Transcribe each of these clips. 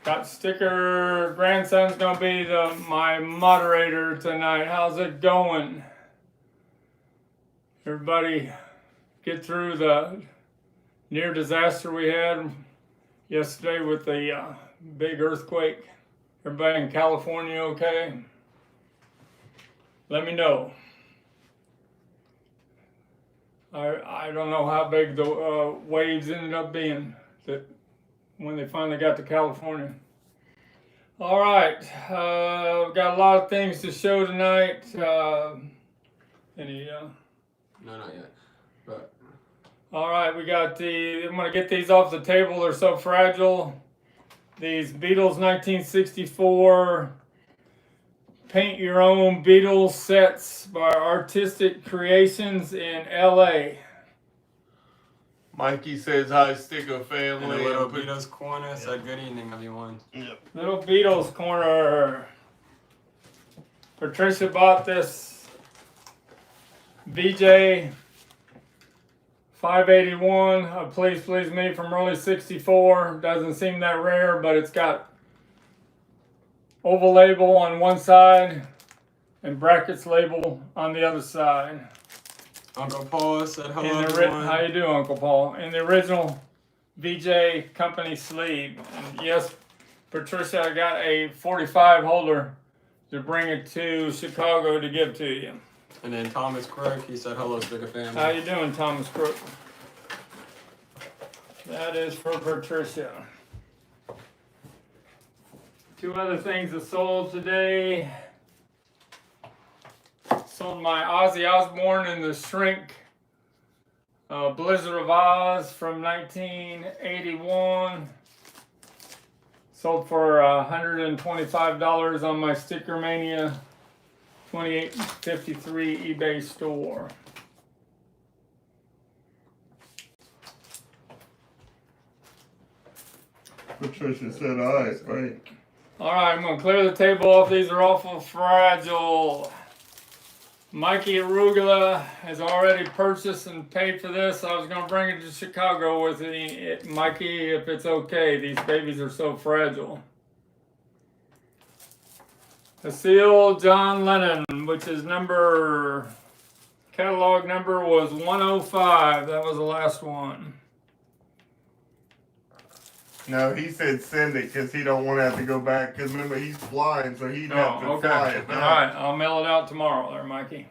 Got Sticker grandson's gonna be my moderator tonight. How's it going? Everybody get through the near disaster we had yesterday with the big earthquake. Everybody in California okay? Let me know. I don't know how big the waves ended up being when they finally got to California. All right, we've got a lot of things to show tonight. Any? No, not yet. But all right, we got I'm gonna get these off the table. They're so fragile. These Beatles 1964 paint your own Beatles sets by Artistic Creations in LA. Mikey says hi, Sticker family. and a little Beatles corner said good evening, everyone. Yep. Little Beatles corner. Patricia bought this VJ 581, Please Please Me from early 64. Doesn't seem that rare, but it's got oval label on one side and brackets label on the other side. Uncle Paul said hello, everyone. How you doing, Uncle Paul? In the original VJ company sleeve. And yes, Patricia, I got a 45 holder to bring it to Chicago to give to you. And then Thomas Crook, he said hello, Sticker family. How you doing, Thomas Crook? That is for Patricia. Two other things that sold today. Sold my Ozzy Osbourne and the Shrink Blizzard of Oz from 1981. Sold for $125 on my STICKERMANIA 2853 eBay store. Patricia said hi, right? All right, I'm gonna clear the table off. These are awful fragile. Mikey Arugula has already purchased and paid for this. I was gonna bring it to Chicago with it, Mikey, if it's okay. These babies are so fragile. A seal John Lennon, which is catalog number was 105. That was the last one. No, he said send it because he don't want to have to go back. Because remember, he's flying, so he'd have to fly it. All right, I'll mail it out tomorrow there, Mikey.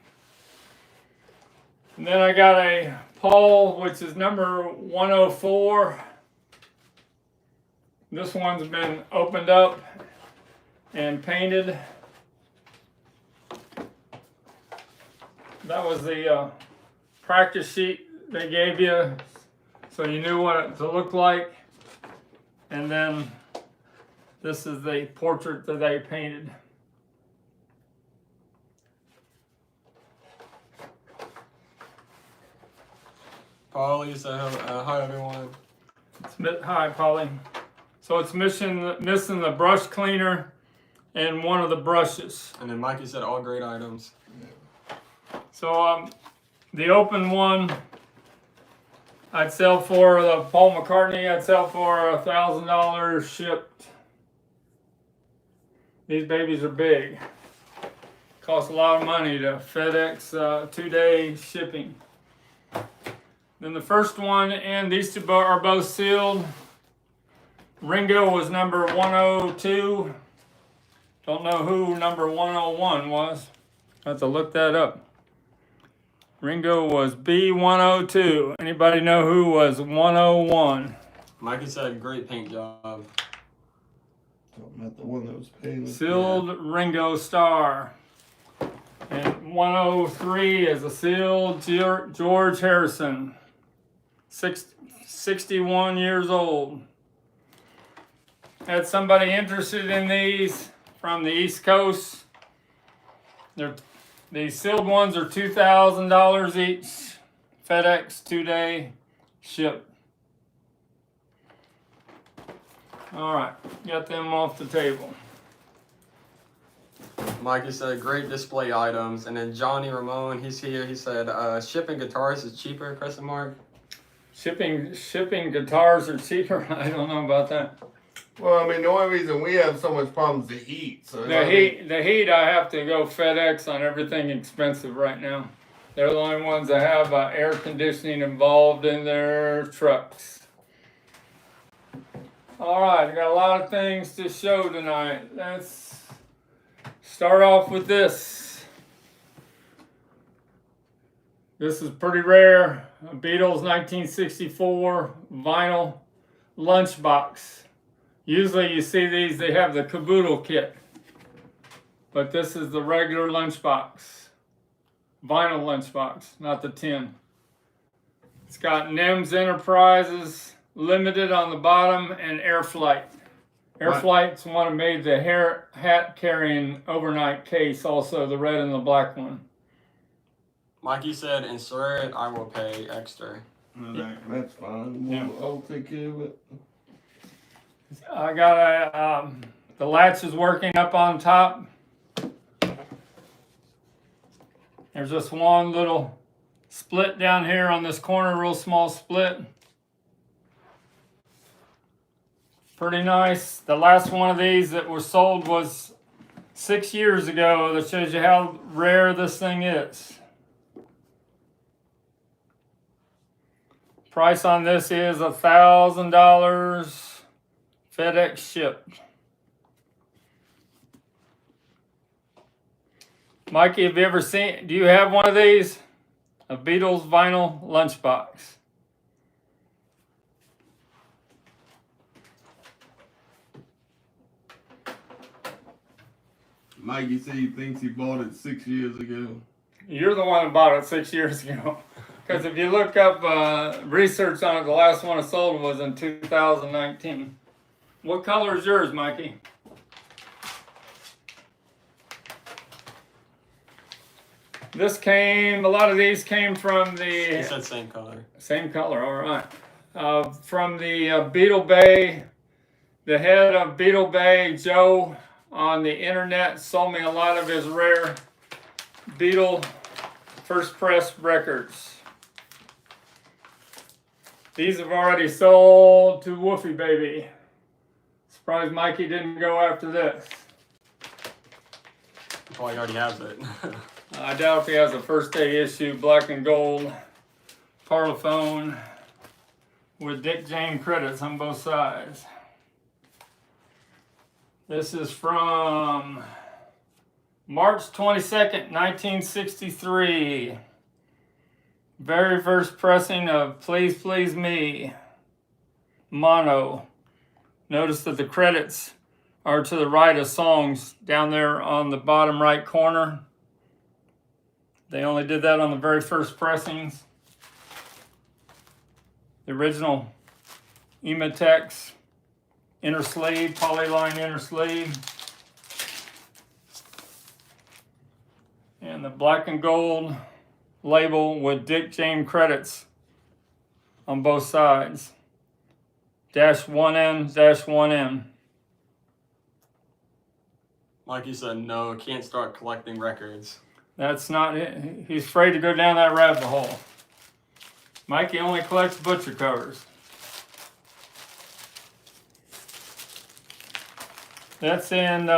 And then I got a Paul, which is number 104. This one's been opened up and painted. That was the practice sheet they gave you, so you knew what it to look like. And then this is the portrait that they painted. Paulie said hi, everyone. Hi, Polly. So it's missing the brush cleaner and one of the brushes. And then Mikey said all great items. So the open one, I'd sell for the Paul McCartney. I'd sell for $1,000 shipped. These babies are big. Cost a lot of money to FedEx 2-day shipping. Then the first one, and these two are both sealed. Ringo was number 102. Don't know who number 101 was. I have to look that up. Ringo was B102. Anybody know who was 101? Mikey said great paint job. Not the one that was painted. Sealed Ringo Starr. And 103 is a sealed George Harrison. 61 years old. Had somebody interested in these from the East Coast. These sealed ones are $2,000 each. FedEx 2-day ship. All right, got them off the table. Mikey said great display items. And then Johnny Ramone, he's here. He said shipping guitars is cheaper, ? Shipping guitars are cheaper. I don't know about that. Well, I mean, the only reason we have so much problems is the heat. So The heat, I have to go FedEx on everything expensive right now. They're the only ones that have air conditioning involved in their trucks. All right, I got a lot of things to show tonight. Let's start off with this. This is pretty rare. A Beatles 1964 vinyl lunchbox. Usually you see these, they have the caboodle kit. But this is the regular lunchbox. Vinyl lunchbox, not the tin. It's got NEMS Enterprises Limited on the bottom and Air Flight. Air Flight's one that made the hat carrying overnight case, also the red and the black one. Mikey said, insert it, I will pay extra. That's fine. I'll take care of it. I got the latch is working up on top. There's just one little split down here on this corner, real small split. Pretty nice. The last one of these that was sold was 6 years ago. That shows you how rare this thing is. Price on this is $1,000 FedEx shipped. Mikey, have you ever seen, do you have one of these? A Beatles vinyl lunchbox. Mikey said he thinks he bought it 6 years ago. You're the one that bought it 6 years ago. Because if you look up research on it, the last one it sold was in 2019. What color is yours, Mikey? A lot of these came from the... He said same color. Same color, all right. From the Beetle Bay, the head of Beetle Bay, Joe, on the internet, sold me a lot of his rare Beetle first press records. These have already sold to Woofy Baby. Surprised Mikey didn't go after this. Probably already has it. I doubt if he has a first day issue, black and gold, Parlophone, with Dick Jane credits on both sides. This is from March 22nd, 1963. Very first pressing of Please Please Me, mono. Notice that the credits are to the right of songs down there on the bottom right corner. They only did that on the very first pressings. The original Ematex inner sleeve, polyline inner sleeve. And the black and gold label with Dick Jane credits on both sides. -1M, -1M. Mikey said, no, can't start collecting records. That's not it. He's afraid to go down that rabbit hole. Mikey only collects butcher covers. That's in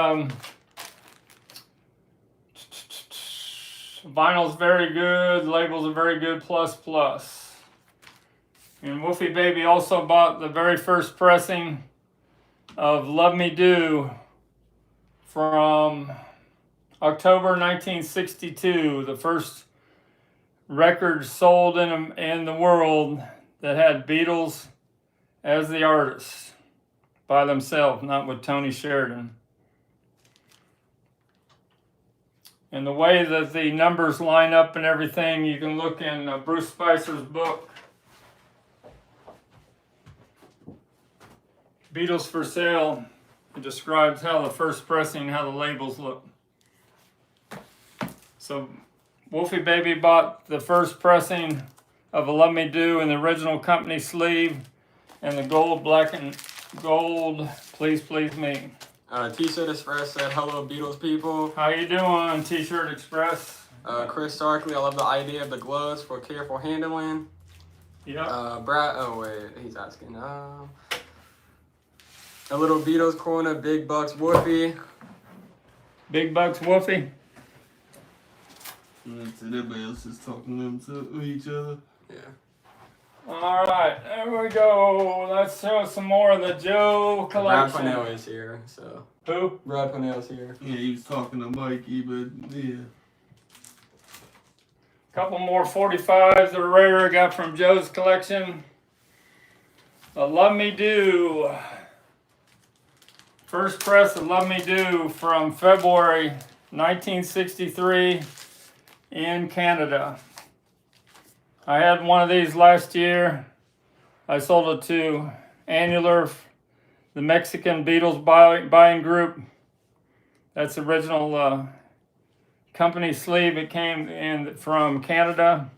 vinyl's very good, labels are very good, plus. And Woofy Baby also bought the very first pressing of Love Me Do from October 1962, the first record sold in the world that had Beatles as the artists by themselves, not with Tony Sheridan. And the way that the numbers line up and everything, you can look in Bruce Spicer's book, Beatles for Sale. It describes how the first pressing, how the labels look. So Woofy Baby bought the first pressing of a Love Me Do in the original company sleeve and the gold, black and gold, Please Please Me. T-Shirt Express said, hello Beatles people. How you doing, T-Shirt Express? Chris Starkley, I love the idea of the gloves for careful handling. Yeah. Brad, oh wait, he's asking. A little Beatles corner, Big Bucks Whoopie. Big Bucks Woofy. Everybody else is talking to each other. Yeah. All right, there we go. Let's show some more of the Joe Brad collection. Parnell is here, so. Who? Brad Parnell's here. Yeah, he was talking to Mikey, but yeah. Couple more 45s that are rare I got from Joe's collection. A Love Me Do. First press of Love Me Do from February 1963 in Canada. I had one of these last year. I sold it to Annular, the Mexican Beatles buying group. That's the original company sleeve. It came in from Canada.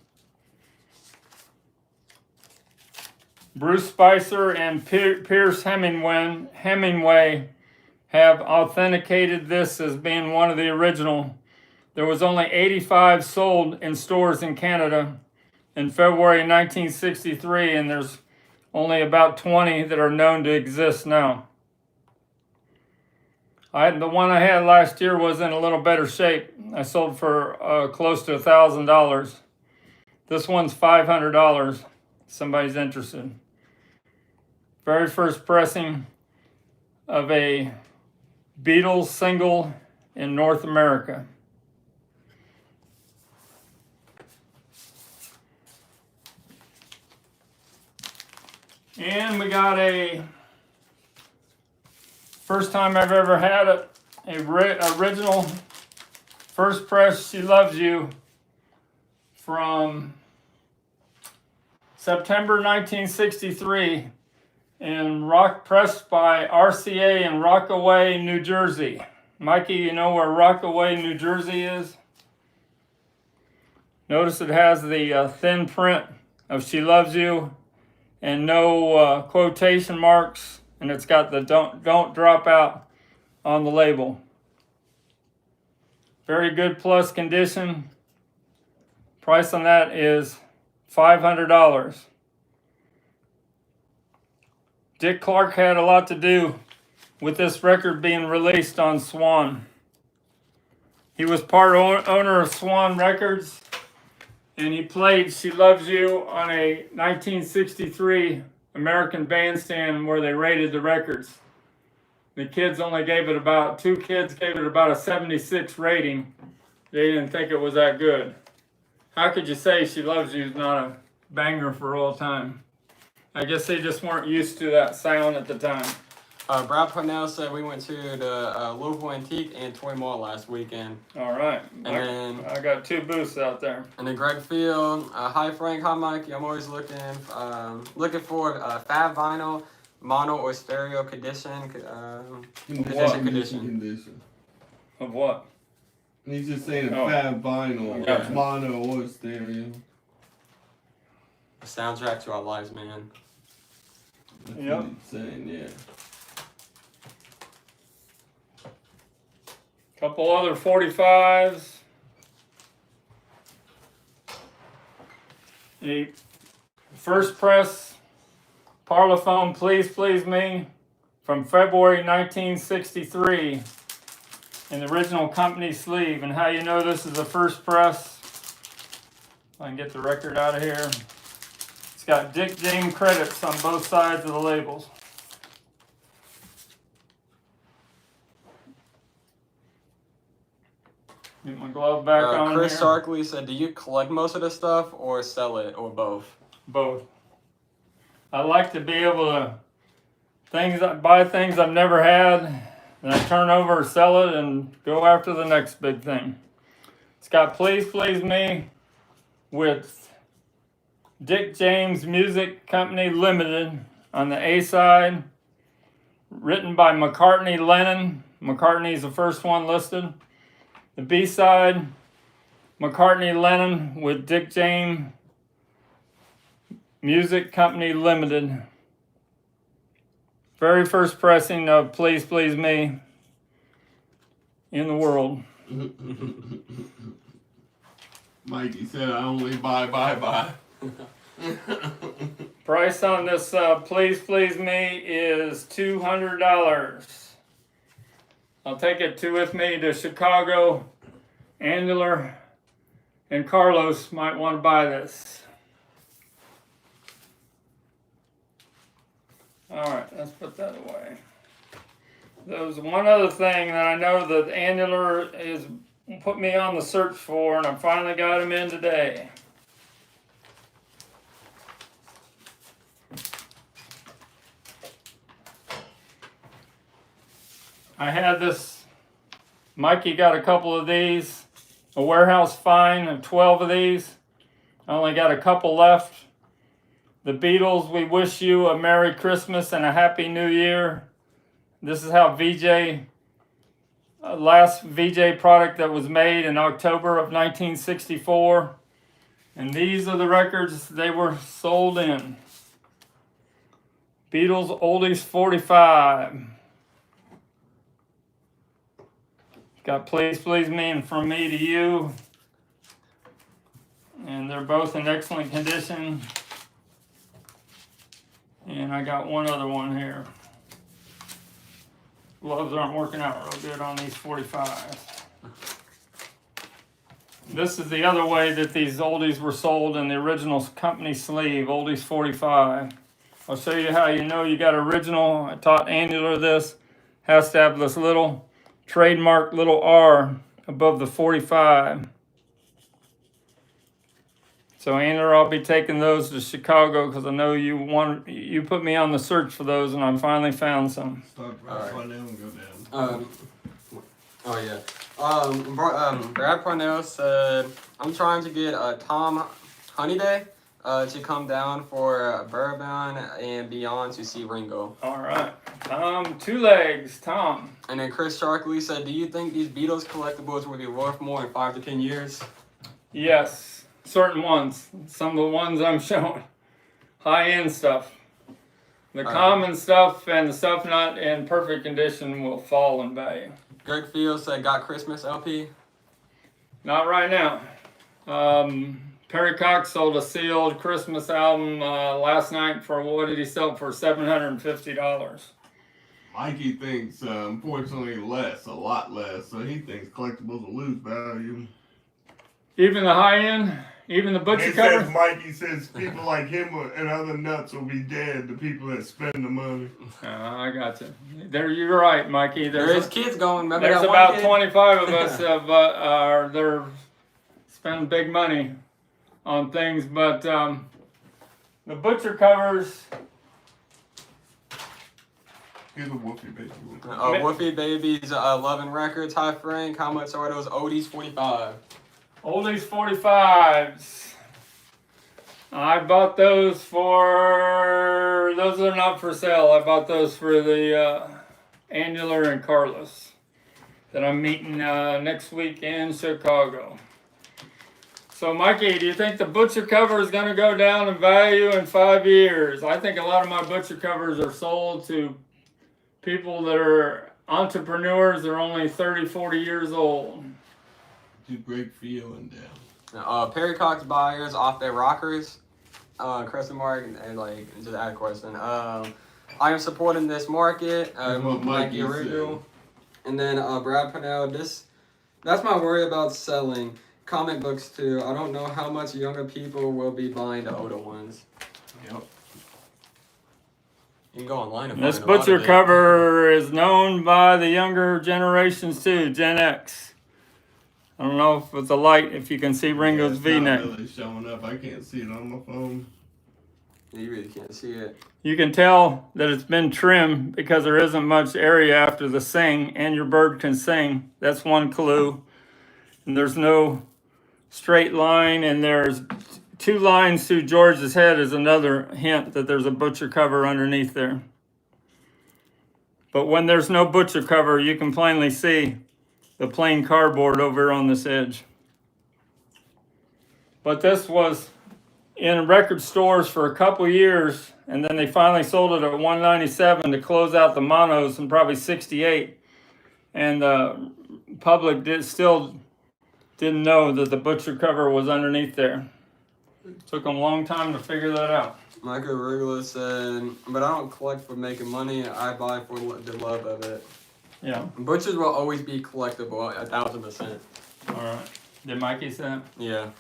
Bruce Spicer and Pierce Hemingway have authenticated this as being one of the original. There was only 85 sold in stores in Canada in February 1963, and there's only about 20 that are known to exist now. The one I had last year was in a little better shape. I sold for close to $1,000. This one's $500. Somebody's interested. Very first pressing of a Beatles single in North America. And we got a first time I've ever had it, original first press She Loves You from September 1963 and pressed by RCA in Rockaway, New Jersey. Mikey, you know where Rockaway, New Jersey is? Notice it has the thin print of She Loves You and no quotation marks, and it's got the don't drop out on the label. Very good plus condition. Price on that is $500. Dick Clark had a lot to do with this record being released on Swan. He was part owner of Swan Records, and he played She Loves You on a 1963 American Bandstand where they rated the records. The kids only gave it about, 2 kids gave it about a 76 rating. They didn't think it was that good. How could you say She Loves You is not a banger for all time? I guess they just weren't used to that sound at the time. Brad Parnell said we went to the Louisville Antique and Toy Mall last weekend. All right. And then I got 2 booths out there. And then Greg Field, hi Frank, hi Mikey. I'm always looking for fab vinyl, mono or stereo condition. Condition. Of what? He's just saying fab vinyl, Gotcha. mono or stereo. The soundtrack to our lives, man. That's Yep. what he's saying, yeah. Couple other 45s. A first press Parlophone Please Please Me from February 1963 in the original company sleeve. And how you know this is the first press, if I can get the record out of here. It's got Dick James credits on both sides of the labels. Get my glove back on Chris here. Sarkley said, do you collect most of the stuff or sell it or both? Both. I like to be able to buy things I've never had, and I turn over or sell it and go after the next big thing. It's got Please Please Me with Dick James Music Company Limited on the A side, written by McCartney Lennon. McCartney's the first one listed. The B side, McCartney Lennon with Dick James Music Company Limited. Very first pressing of Please Please Me in the world. Mikey said I only buy. Price on this Please Please Me is $200. I'll take it with me to Chicago. Angela and Carlos might want to buy this. Alright, let's put that away. There's one other thing that I know that Angela is put me on the search for, and I finally got him in today. I had this, Mikey got a couple of these, a warehouse find of 12 of these. I only got a couple left. The Beatles, We Wish You a Merry Christmas and a Happy New Year. This is how last VJ product that was made in October of 1964. And these are the records they were sold in. Beatles Oldies 45. Got Please Please Me and From Me to You. And they're both in excellent condition. And I got one other one here. Gloves aren't working out real good on these 45s. This is the other way that these oldies were sold in the original company sleeve, Oldies 45. I'll show you how you know you got original. I taught Angela this. Has to have this little trademark little R above the 45. So Angela, I'll be taking those to Chicago because I know you put me on the search for those, and I finally found some. Start right now and go down. Brad Parnell said, I'm trying to get Tom Honeyday to come down for Bourbon and Beyond to see Ringo. All right. Tom, two legs, Tom. And then Chris Sharkley said, do you think these Beatles collectibles will be worth more in 5 to 10 years? Yes. Certain ones. Some of the ones I'm showing. High-end stuff. The common stuff and the stuff not in perfect condition will fall in value. Greg Fields said, got Christmas LP? Not right now. Perry Cox sold a sealed Christmas album last night for, what did he sell for? $750. Mikey thinks, unfortunately, a lot less. So he thinks collectibles will lose value. Even the high end? Even the butcher cover? Mikey says people like him and other nuts will be dead, the people that spend the money. I got you. You're right, Mikey. There's kids going. Remember there's that about one kid? 25 of us they're spending big money on things, but the butcher covers. Here's a Woofy Baby. Woofy Babies, 11 records. Hi Frank, how much are those Oldies 45? Oldies 45s. I bought those for, those are not for sale. I bought those for the Angela and Carlos that I'm meeting next week in Chicago. So Mikey, do you think the butcher cover is going to go down in value in 5 years? I think a lot of my butcher covers are sold to people that are entrepreneurs. They're only 30, 40 years old. Too great feeling down. Perry Cox buyers off their rockers. Crescent mark and like just add a question. I am supporting this market. Mikey original. And then Brad Parnell. That's my worry about selling comic books too. I don't know how much younger people will be buying the older ones. Yep. You can go online and This find a lot butcher of it. cover is known by the younger generations too, Gen X. I don't know if with the light, if you can see Ringo's V-neck. It's not really showing up. I can't see it on my phone. You really can't see it. You can tell that it's been trimmed because there isn't much area after the sing, and your bird can sing. That's one clue. And there's no straight line, and there's 2 lines through George's head is another hint that there's a butcher cover underneath there. But when there's no butcher cover, you can plainly see the plain cardboard over on this edge. But this was in record stores for a couple years, and then they finally sold it at $197 to close out the monos in probably '68. And the public still didn't know that the butcher cover was underneath there. Took them a long time to figure that out. Michael Rigler said, but I don't collect for making money. I buy for the love of it. Yeah. Butchers will always be collectible, 1,000%. All right. Did Mikey say that? Yeah.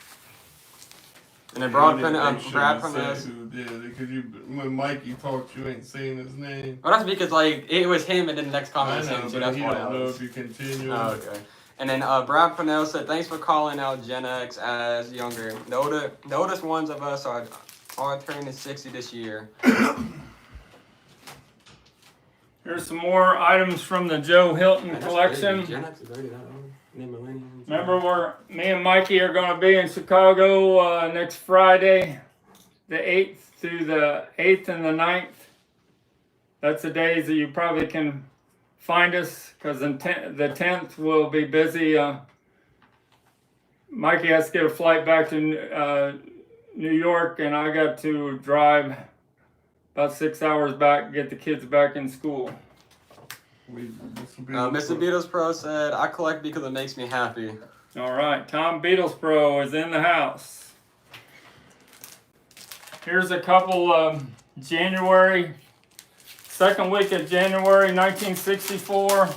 And then Brad Brad Pernell. who did it, because when Mikey talks, you ain't saying his name. Well, that's because like it was him, and then the next comment was I know, him too. but That's he why. don't know if you continue. Oh, okay. And then Brad Pernell said, "Thanks for calling out Gen X as younger. The oldest ones of us are turning 60 this year." Here's some more items from the Joe Hilton Man, collection. Gen X is already that old. Remember where me and Mikey are going to be in Chicago next Friday, the 8th through the 8th and the 9th. That's the days that you probably can find us, because the 10th will be busy. Mikey has to get a flight back to New York, and I got to drive about 6 hours back, get the kids back in school. Mr. Beatles Pro said, "I collect because it makes me happy." All right, Tom Beatles Pro is in the house. Here's a couple of second week of January 1964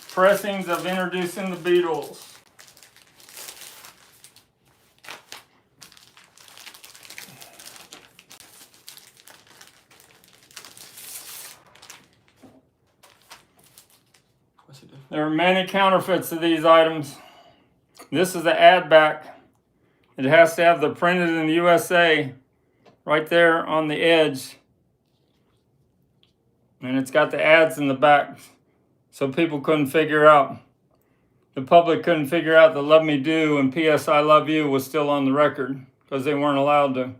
pressings of Introducing the Beatles. There are many counterfeits of these items. This is the ad back. It has to have the printed in the USA right there on the edge. And it's got the ads in the back. So people couldn't figure out, the public couldn't figure out that Love Me Do and P.S. I Love You was still on the record, because they weren't allowed to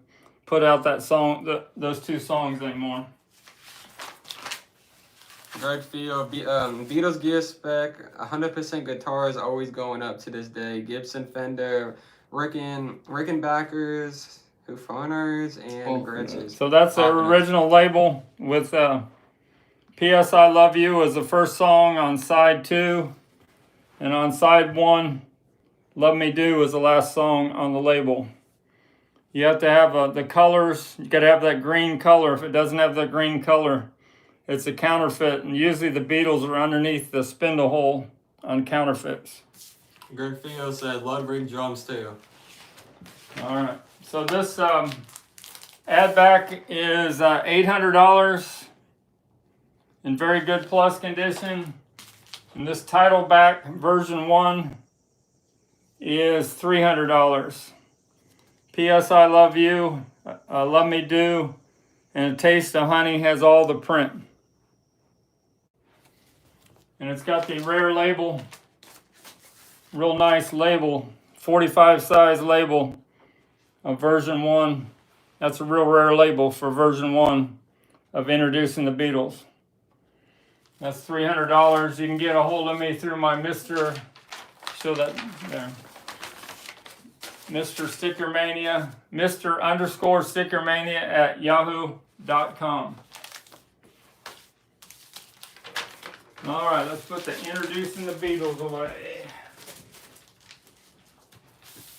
put out that song, those two songs anymore. Greg Field, Beatles gear spec, 100% guitar is always going up to this day. Gibson Fender, Rickenbackers, Hoofoners, and Gretsch's. So that's the original label with P.S. I Love You as the first song on side 2. And on side 1, Love Me Do is the last song on the label. You have to have the colors. You got to have that green color. If it doesn't have that green color, it's a counterfeit, and usually the Beatles are underneath the spindle hole on counterfeits. Greg Field said, "Ludwig drums too." All right. So this ad back is $800 in very good plus condition. And this title back version 1 is $300. P.S. I Love You, Love Me Do, and A Taste of Honey has all the print. And it's got the rare label, real nice label, 45 size label of version 1. That's a real rare label for version 1 of Introducing the Beatles. That's $300. You can get a hold of me through my Mr. STICKERMANIA, Mr._STICKERMANIA at yahoo.com. All right, let's put the Introducing the Beatles away.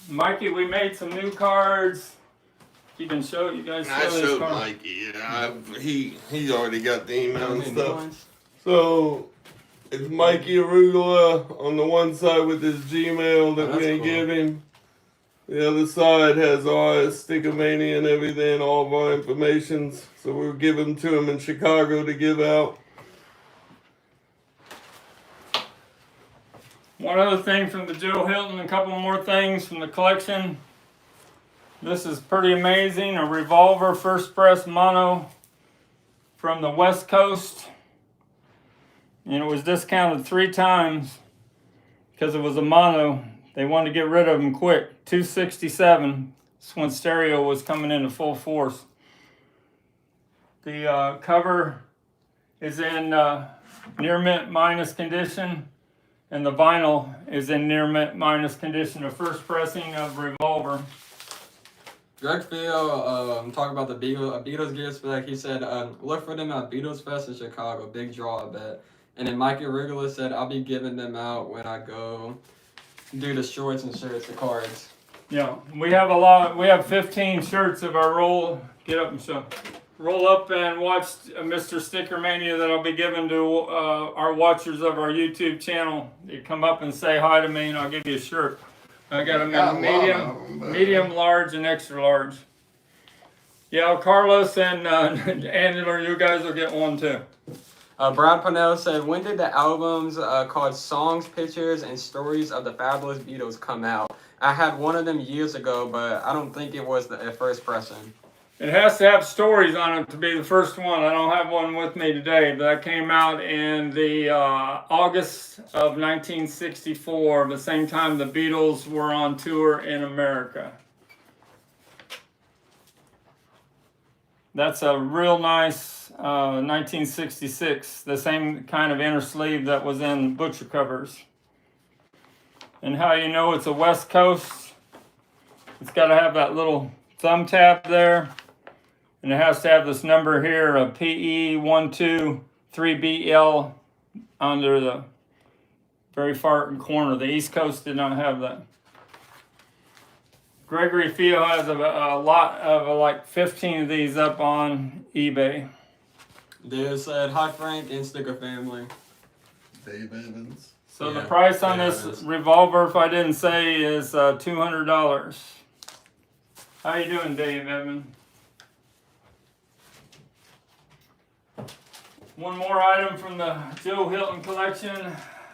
Mikey, we made some new cards. You can show you guys. I showed Mikey. He's already got the email and stuff. So it's Mikey Arugula on the one side with his Gmail that we ain't give him. The other side has our STICKERMANIA and everything, all of our informations. So we'll give them to him in Chicago to give out. One other thing from the Joe Hilton, a couple more things from the collection. This is pretty amazing, a Revolver first press mono from the West Coast. And it was discounted 3 times because it was a mono. They wanted to get rid of them quick. $267. That's when stereo was coming into full force. The cover is in near mint minus condition, and the vinyl is in near mint minus condition. The first pressing of Revolver. Greg Field, talking about the Beatles gear spec. He said, "Look for them at Beatles Fest in Chicago. Big draw, I bet." And then Mikey Rigler said, "I'll be giving them out when I go do the shorts and shirts, the cards." Yeah, we have a lot. We have 15 shirts of our roll. Get up and show. Roll up and watch Mr. Stickermania that I'll be giving to our watchers of our YouTube channel. You come up and say hi to me, and I'll give you a shirt. I got them in medium, large, and extra large. Yeah, Carlos and Angela, you guys will get one too. Brad Purnell said, when did the albums called Songs, Pictures, and Stories of the Fabulous Beatles come out? I had one of them years ago, but I don't think it was the first pressing. It has to have stories on it to be the first one. I don't have one with me today, but that came out in the August of 1964, the same time the Beatles were on tour in America. That's a real nice 1966, the same kind of inner sleeve that was in Butcher Covers. And how you know it's a West Coast, it's got to have that little thumb tab there. And it has to have this number here, a PE123BL, under the very far corner. The East Coast did not have that. Gregory Fio has a lot of like 15 of these up on eBay. They said, hi Frank and Sticker Family. Dave Evans. So the price on this revolver, if I didn't say, is $200. How you doing, Dave Evans? One more item from the Joe Hilton collection,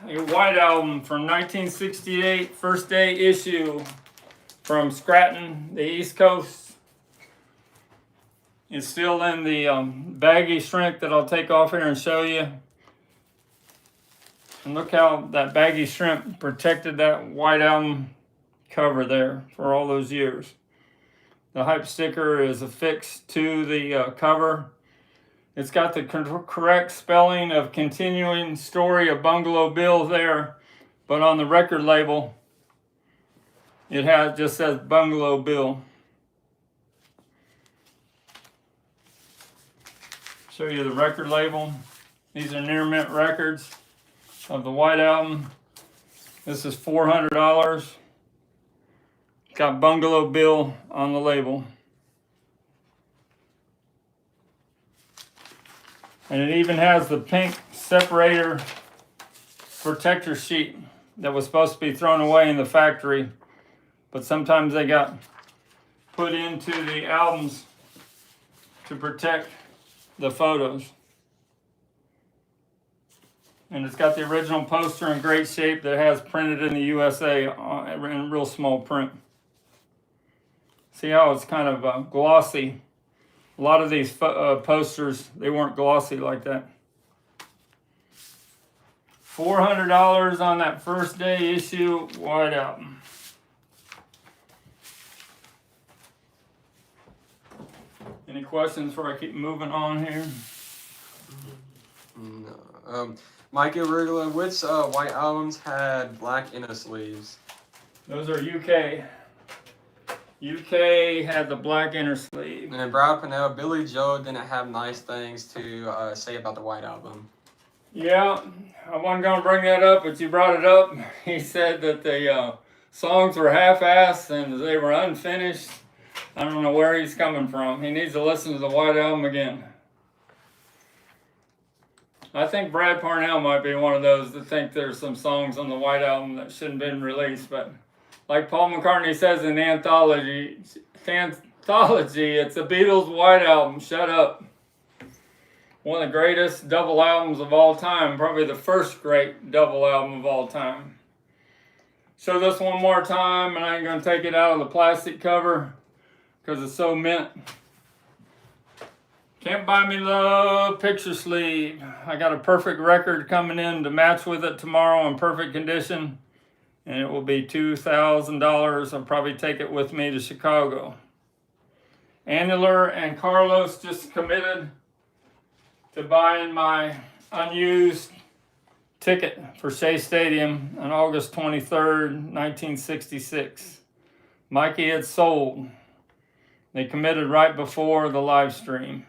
a White Album from 1968, first day issue from Scranton, the East Coast. It's still in the baggy shrink that I'll take off here and show you. And look how that baggy shrimp protected that White Album cover there for all those years. The hype sticker is affixed to the cover. It's got the correct spelling of Continuing Story of Bungalow Bill there, but on the record label, it just says Bungalow Bill. Show you the record label. These are near mint records of the White Album. This is $400. Got Bungalow Bill on the label. And it even has the pink separator protector sheet that was supposed to be thrown away in the factory, but sometimes they got put into the albums to protect the photos. And it's got the original poster in great shape that has printed in the USA in real small print. See how it's kind of glossy. A lot of these posters, they weren't glossy like that. $400 on that first day issue White Album. Any questions before I keep moving on here? No. Mikey Rugler, which White Albums had black inner sleeves? Those are UK. UK had the black inner sleeve. And then Brad Purnell, Billy Joel didn't have nice things to say about the White Album. Yeah, I wasn't going to bring that up, but you brought it up. He said that the songs were half-assed and they were unfinished. I don't know where he's coming from. He needs to listen to the White Album again. I think Brad Parnell might be one of those that think there's some songs on the White Album that shouldn't have been released, but like Paul McCartney says in the anthology, it's the Beatles' White Album. Shut up. One of the greatest double albums of all time, probably the first great double album of all time. Show this one more time, and I ain't going to take it out of the plastic cover because it's so mint. Can't Buy Me Love picture sleeve. I got a perfect record coming in to match with it tomorrow in perfect condition, and it will be $2,000. I'll probably take it with me to Chicago. Angela and Carlos just committed to buying my unused ticket for Shea Stadium on August 23rd, 1966. Mikey had sold. They committed right before the live stream.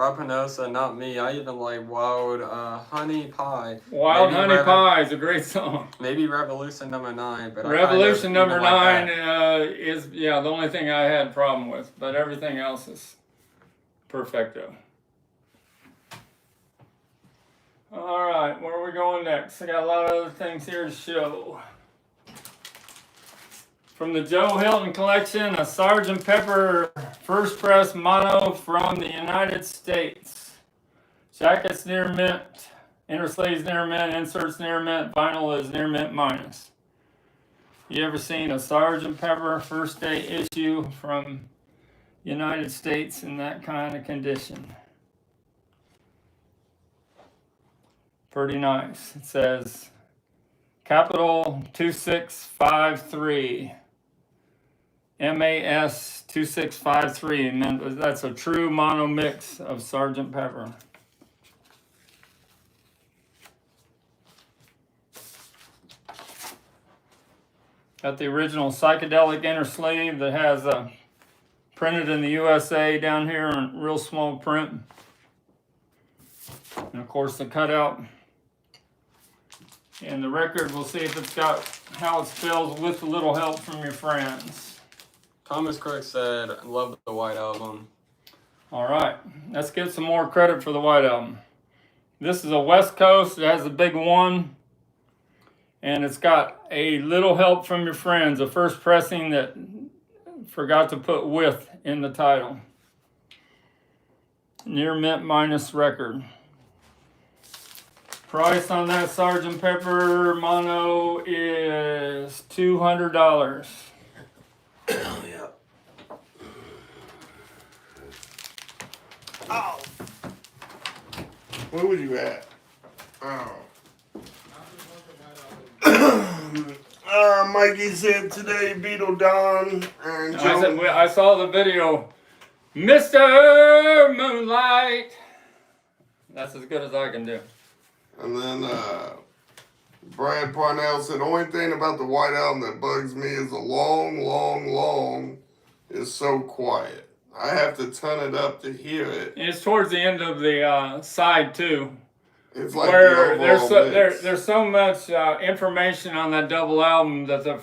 Rob Penosa, not me. I even like Wild Honey Pie. Wild Honey Pie is a great song. Maybe Revolution number 9, but Revolution number 9 like is the only thing I had a problem with, but everything else is perfecto. All right, where are we going next? I got a lot of other things here to show. From the Joe Hilton collection, a Sgt. Pepper first press mono from the United States. Jacket's near mint, inner sleeves near mint, inserts near mint, vinyl is near mint minus. You ever seen a Sgt. Pepper first day issue from United States in that kind of condition? Pretty nice. It says capital 2653. MAS 2653, and that's a true mono mix of Sgt. Pepper. Got the original psychedelic inner sleeve that has printed in the USA down here in real small print. And of course the cutout. And the record, we'll see if it's got how it spells with a little help from your friends. Thomas Crook said, love the White Album. All right, let's get some more credit for the White Album. This is a West Coast. It has a big 1. And it's got a little help from your friends. A first pressing that forgot to put with in the title. Near mint minus record. Price on that Sgt. Pepper mono is $200. Oh, yeah. Oh. Where was you at? Oh. Mikey said today, Beetle Don and Joe. I saw the video, Mr. Moonlight. That's as good as I can do. And then Brad Parnell said, the only thing about the White Album that bugs me is the long is so quiet. I have to turn it up to hear it. It's towards the end of the side too. It's like where the there's so much information on that double album that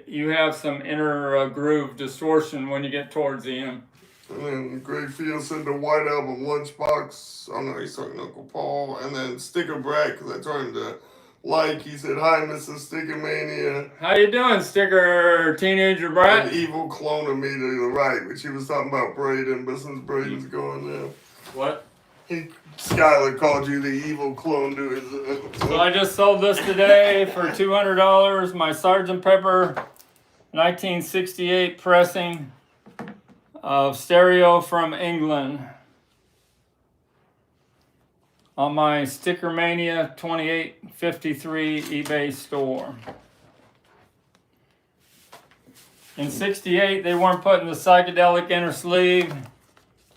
you have some inner groove distortion when you get towards the end. And then Greg Field said the White Album Lunchbox. I know he's talking to Uncle Paul. And then Sticker Brat, because I told him to like. He said, hi, Mr. Stickermania. How you doing, Sticker Teenager Brat? An evil clone of me to the right, which he was talking about Braden, but since Braden's going now. What? Skylar called you the evil clone to his... So I just sold this today for $200. My Sgt. Pepper 1968 pressing of stereo from England on my STICKERMANIA 2853 eBay store. In '68, they weren't putting the psychedelic inner sleeve.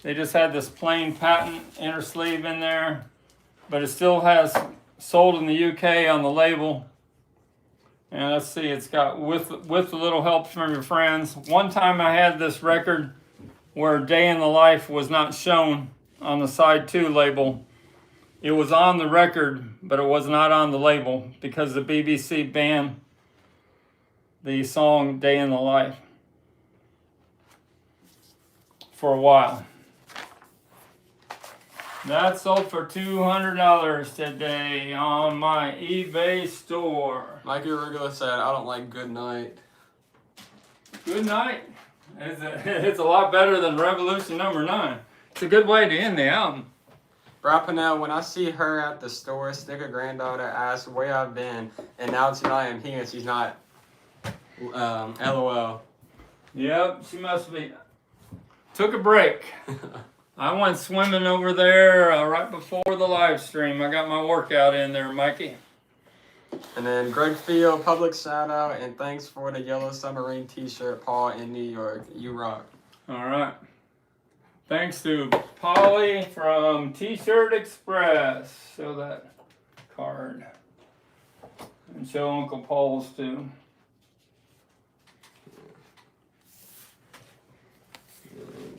They just had this plain patent inner sleeve in there, but it still has sold in the UK on the label. And let's see, it's got with a little help from your friends. One time I had this record where Day in the Life was not shown on the side 2 label. It was on the record, but it was not on the label because the BBC banned the song Day in the Life for a while. That sold for $200 today on my eBay store. Mikey Arugula said, I don't like Good Night. Good Night. It's a lot better than Revolution number 9. It's a good way to end the album. Brad Pennell, when I see her at the store, Sticker granddaughter asks where I've been, and now tonight I'm here and she's not. LOL. Yep, she must be. Took a break. I went swimming over there right before the live stream. I got my workout in there, Mikey. And then Greg Field, public shout out, and thanks for the Yellow Submarine t-shirt, Paul, in New York. You rock. All right. Thanks to Polly from T-Shirt Express. Show that card. And show Uncle Paul's too.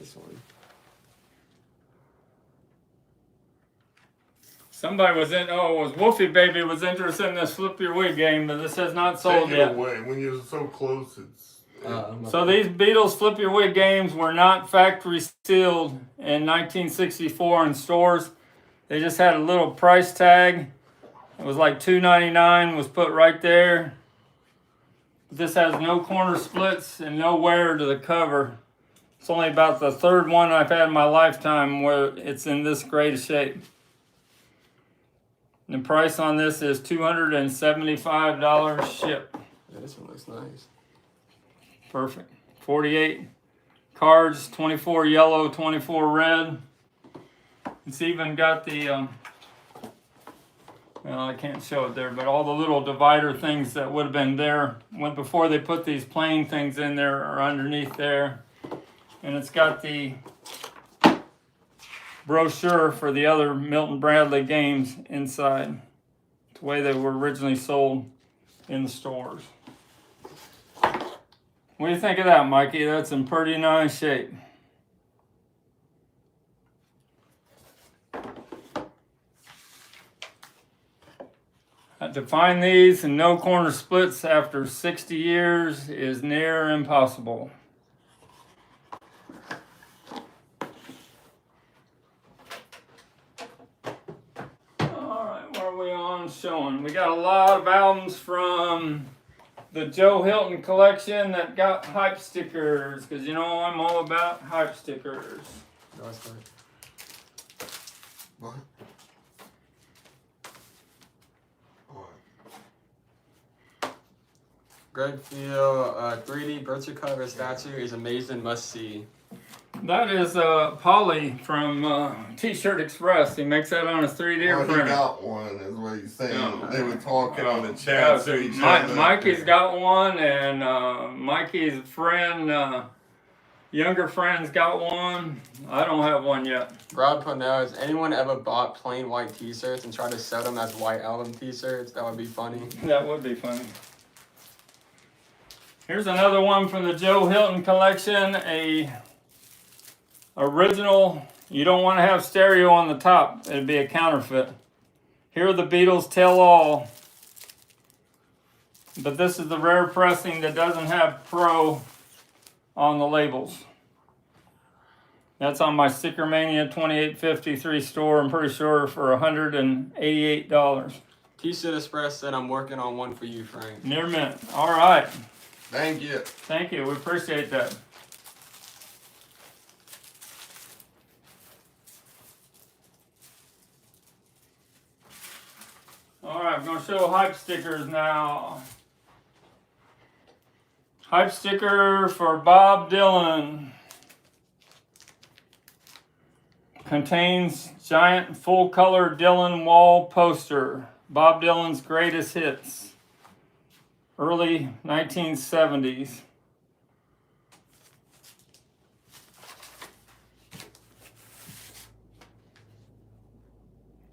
This one. Somebody was it was Wolfie Baby was interested in this Flip Your Wig game, but this has not sold Take it yet. away. When you're so close, it's. So these Beatles Flip Your Wig games were not factory sealed in 1964 in stores. They just had a little price tag. It was like $2.99 was put right there. This has no corner splits and no wear to the cover. It's only about the third one I've had in my lifetime where it's in this great shape. The price on this is $275 ship. Yeah, this one looks nice. Perfect. 48 cards, 24 yellow, 24 red. It's even got the, well, I can't show it there, but all the little divider things that would have been there when before they put these plain things in there are underneath there. And it's got the brochure for the other Milton Bradley games inside. It's the way they were originally sold in the stores. What do you think of that, Mikey? That's in pretty nice shape. To find these and no corner splits after 60 years is near impossible. Alright, what are we on showing? We got a lot of albums from the Joe Hilton collection that got hype stickers, because you know I'm all about hype stickers. No, it's not. What? Greg Field 3D virtual cover statue is amazing, must see. That is Polly from T-Shirt Express. He makes that on his 3D Well, printer. he got one, is what he's saying. No. They were talking on the chat to each other. Mikey's got one, and Mikey's friend, younger friend's got one. I don't have one yet. Rod Purnell, has anyone ever bought plain white t-shirts and tried to sell them as White Album t-shirts? That would be funny. That would be funny. Here's another one from the Joe Hilton collection, a original. You don't want to have stereo on the top. It'd be a counterfeit. Here are the Beatles Tell All. But this is the rare pressing that doesn't have Pro on the labels. That's on my STICKERMANIA 2853 store, I'm pretty sure, for $188. T-Shirt Express said, I'm working on one for you, Frank. Near mint. All right. Thank you. Thank you. We appreciate that. All right, I'm going to show hype stickers now. Hype sticker for Bob Dylan. Contains giant full-color Dylan wall poster. Bob Dylan's greatest hits. Early 1970s.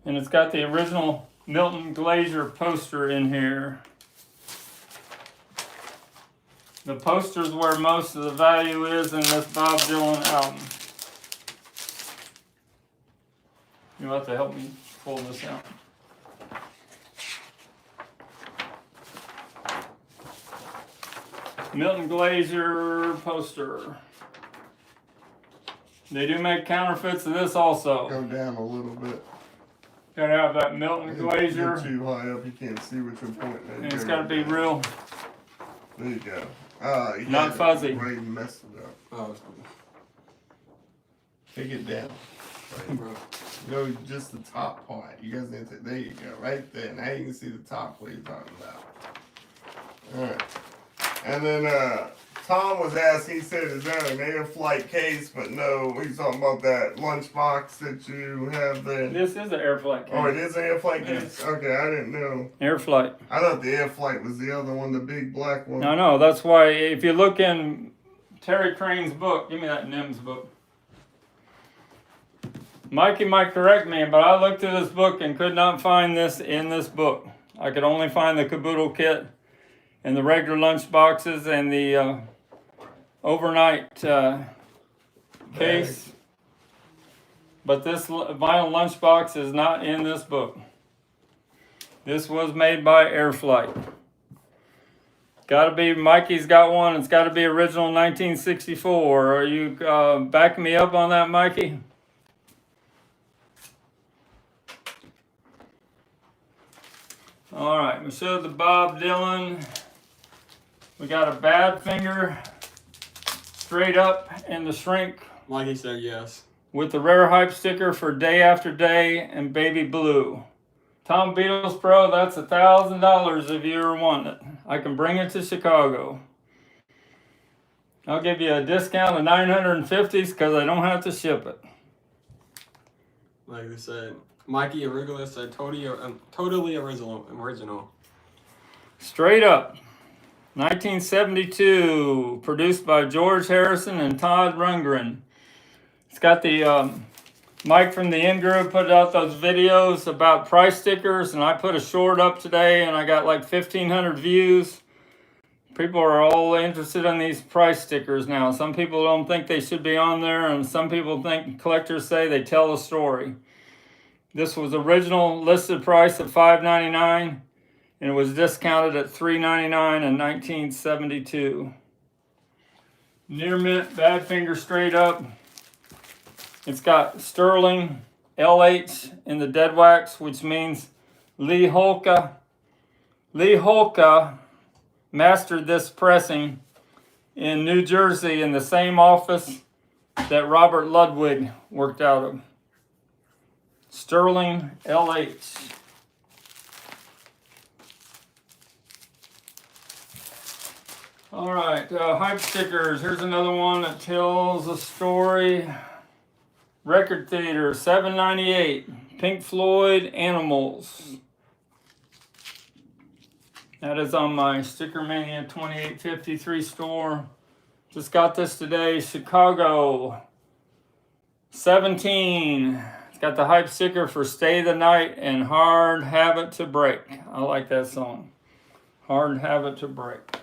And it's got the original Milton Glaser poster in here. The poster's where most of the value is in this Bob Dylan album. You'll have to help me pull this out. Milton Glaser poster. They do make counterfeits of this also. Go down a little bit. Gotta have that Milton Glaser. You're too high up, you can't see what you're pointing at. And it's gotta be real. There you go. You Not fuzzy. Right, you messed it up. Oh, Take it down. Right. Go just the top part. You guys need to, there you go, right there. Now you can see the top what you're talking about. Alright. And then Tom was asking, he said, is that an air flight case? But no, he's talking about that lunchbox that you have there. This is an air flight case. Oh, it is an air flight case? Yes. Okay, I didn't know. Air flight. I thought the air flight was the other one, the big black one. No, that's why if you look in Terry Crane's book, give me that NIMS book. Mikey might correct me, but I looked through this book and could not find this in this book. I could only find the caboodle kit and the regular lunch boxes and the overnight case. but this vinyl lunchbox is not in this book. This was made by Airflight. Gotta be, Mikey's got one, it's gotta be original 1964. Are you backing me up on that, Mikey? All right, we showed the Bob Dylan. We got a Badfinger, straight up in the shrink. Mikey said yes. With the rare hype sticker for Day After Day and Baby Blue. Tom Beatles Pro, that's $1,000 if you ever want it. I can bring it to Chicago. I'll give you a discount of $950 because I don't have to ship it. Like we said, Mikey Arugula said totally original. Straight up. 1972, produced by George Harrison and Todd Rundgren. It's got the Mike from the in-group put out those videos about price stickers, and I put a short up today, and I got like 1,500 views. People are all interested in these price stickers now. Some people don't think they should be on there, and some people think, collectors say they tell a story. This was original listed price at $5.99, and it was discounted at $3.99 in 1972. Near mint, Badfinger straight up. It's got sterling LH in the dead wax, which means Lee Holka. Lee Holka mastered this pressing in New Jersey in the same office that Robert Ludwig worked out of. Sterling LH. All right, hype stickers. Here's another one that tells a story. Record Theater, $7.98. Pink Floyd, Animals. That is on my STICKERMANIA 2853 store. Just got this today. Chicago, 17. It's got the hype sticker for Stay the Night and Hard Habit to Break. I like that song. Hard Habit to Break.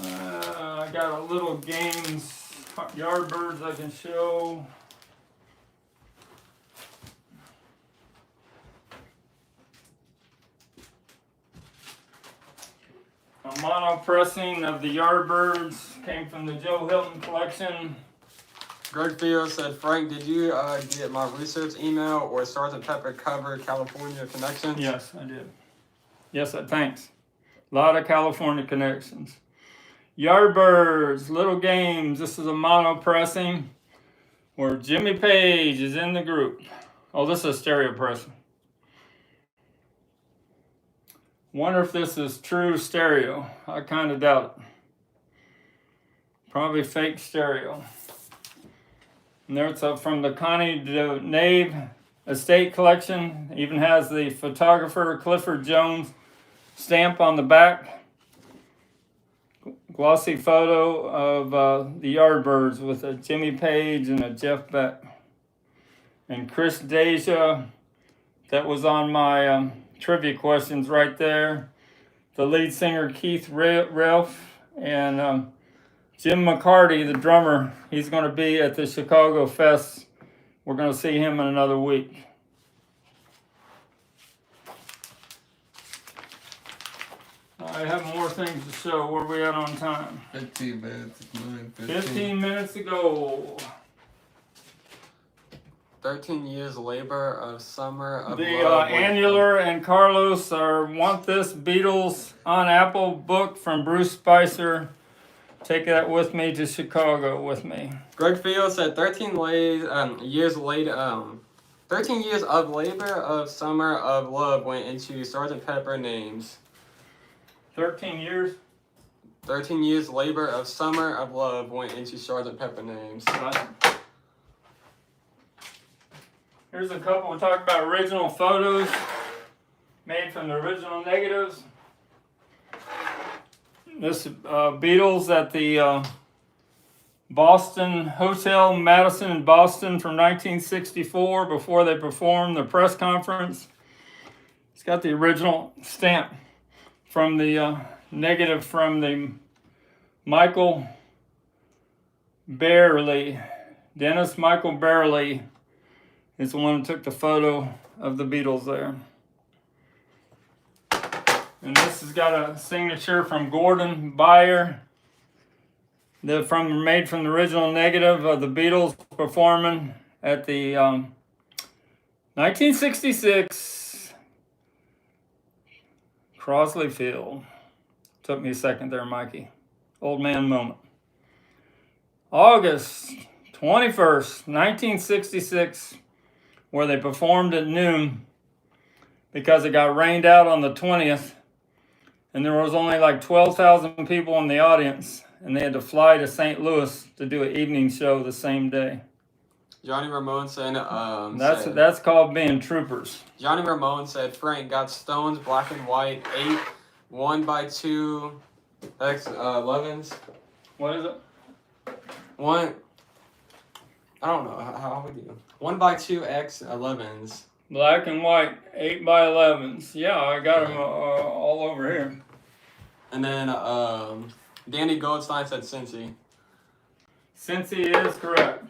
I got a little games. Yardbirds I can show. A mono pressing of the Yardbirds came from the Joe Hilton collection. Greg Theo said, Frank, did you get my research email or Sgt. Pepper cover California connections? Yes, I did. Yes, thanks. A lot of California connections. Yardbirds, Little Games. This is a mono pressing where Jimmy Page is in the group. Oh, this is a stereo pressing. Wonder if this is true stereo. I kind of doubt it. Probably fake stereo. And there it's from the Connie Nave Estate Collection. Even has the photographer Clifford Jones stamp on the back. Glossy photo of the Yardbirds with a Jimmy Page and a Jeff Beck. And Chris Deja, that was on my trivia questions right there. The lead singer Keith Ralph and Jim McCarty, the drummer, he's going to be at the Chicago Fest. We're going to see him in another week. I have more things to show. Where are we at on time? 15 minutes. 15 minutes to go. 13 Years Labor of Summer of The Love. Annular and Carlos Want This Beatles on Apple book from Bruce Spicer. Take that with me to Chicago with me. Greg Theo said 13 years later, 13 years of labor of Summer of Love went into Sgt. Pepper names. 13 years? 13 years labor of Summer of Love went into Sgt. Pepper names. Right. Here's a couple. We'll talk about original photos made from the original negatives. This Beatles at the Boston Hotel Madison in Boston from 1964 before they performed the press conference. It's got the original stamp from the negative from the Michael Bearley Dennis Michael Barely is the one who took the photo of the Beatles there. And this has got a signature from Gordon Byer. Made from the original negative of the Beatles performing at the 1966 Crosley Field. Took me a second there, Mikey. Old man moment. August 21st, 1966, where they performed at noon because it got rained out on the 20th, and there was only like 12,000 people in the audience, and they had to fly to St. Louis to do an evening show the same day. Johnny Ramone said, that's called being troopers. Johnny Ramone said, Frank got Stones black and white 8 1x2 X11s. What is it? I don't know how would you 1x2 X11s. Black and white 8x11s. Yeah, I got them all over here. And then Danny Goldstein said Cincy. Cincy is correct.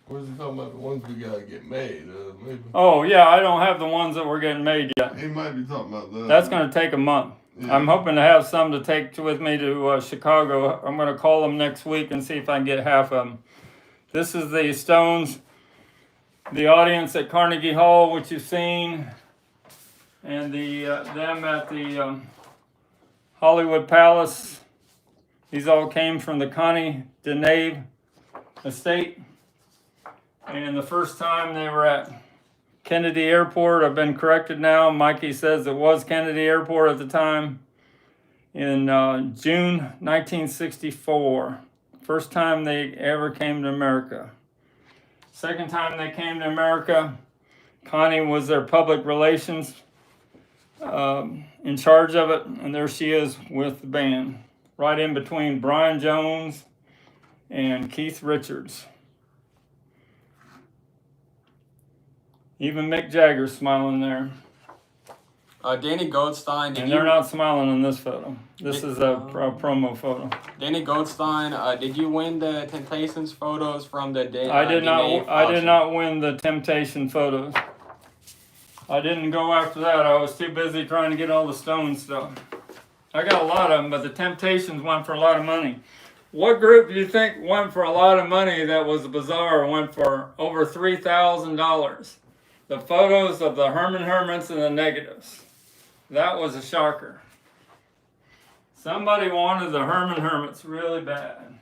Where's he talking about the ones we gotta get made? Maybe. Oh yeah, I don't have the ones that were getting made yet. He might be talking about that. That's going to take a month. Yeah. I'm hoping to have some to take with me to Chicago. I'm going to call them next week and see if I can get half of them. This is the Stones, the audience at Carnegie Hall, which you've seen, and them at the Hollywood Palace. These all came from the Connie Denave estate. And the first time they were at Kennedy Airport, I've been corrected now. Mikey says it was Kennedy Airport at the time, in June 1964. First time they ever came to America. Second time they came to America, Connie was their public relations in charge of it, and there she is with the band, right in between Brian Jones and Keith Richards. Even Mick Jagger's smiling there. Danny Goldstein. And they're not smiling in this photo. This is a promo photo. Danny Goldstein, did you win the Temptations photos from the day? I did not win the Temptation photos. I didn't go after that. I was too busy trying to get all the Stone stuff. I got a lot of them, but the Temptations went for a lot of money. What group do you think went for a lot of money that was bizarre, went for over $3,000? The photos of the Herman Hermits and the negatives. That was a shocker. Somebody wanted the Herman Hermits really bad.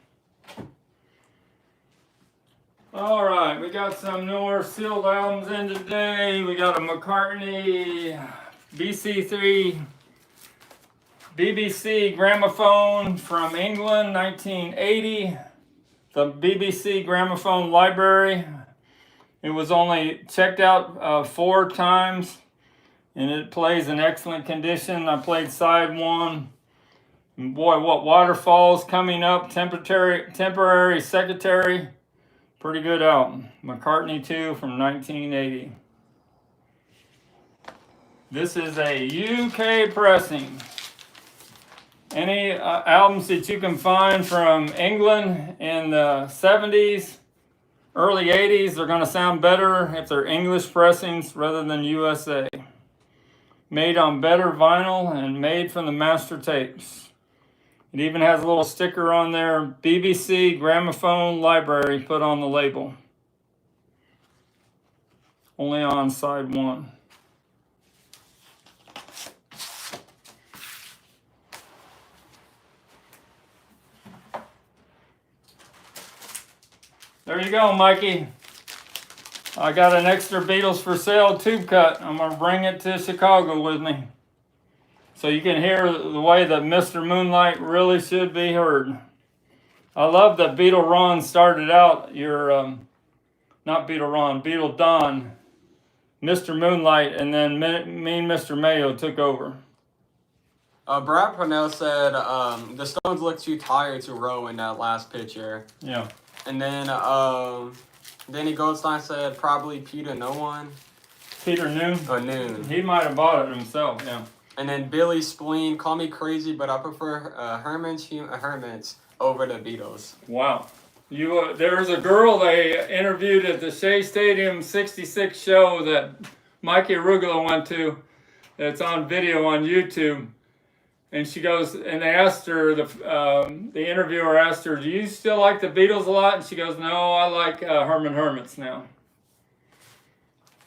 All right, we got some newer sealed albums in today. We got a McCartney BC3 BBC gramophone from England, 1980. The BBC gramophone library. It was only checked out 4 times, and it plays in excellent condition. I played side 1. And boy, what waterfalls coming up. Temporary Secretary. Pretty good album. McCartney 2 from 1980. This is a UK pressing. Any albums that you can find from England in the 70s, early 80s, they're going to sound better if they're English pressings rather than USA. Made on better vinyl and made from the master tapes. It even has a little sticker on there, BBC Gramophone Library, put on the label. Only on side 1. There you go, Mikey. I got an extra Beatles for Sale tube cut. I'm going to bring it to Chicago with me. So you can hear the way that Mr. Moonlight really should be heard. I love that Beatle Ron started out not Beatle Ron, Beatle Don, Mr. Moonlight, and then me and Mr. Mayo took over. Brad Purnell said the Stones look too tired to row in that last picture. Yeah. And then Danny Goldstein said probably Peter No One. Peter Noon? Noon. He might have bought it himself, yeah. And then Billy Spleen, call me crazy, but I prefer Hermits over the Beatles. Wow. There's a girl they interviewed at the Shea Stadium 66 show that Mikey Arugula went to. That's on video on YouTube. And she goes, and they asked her, the interviewer asked her, do you still like the Beatles a lot? And she goes, no, I like Herman Hermits now.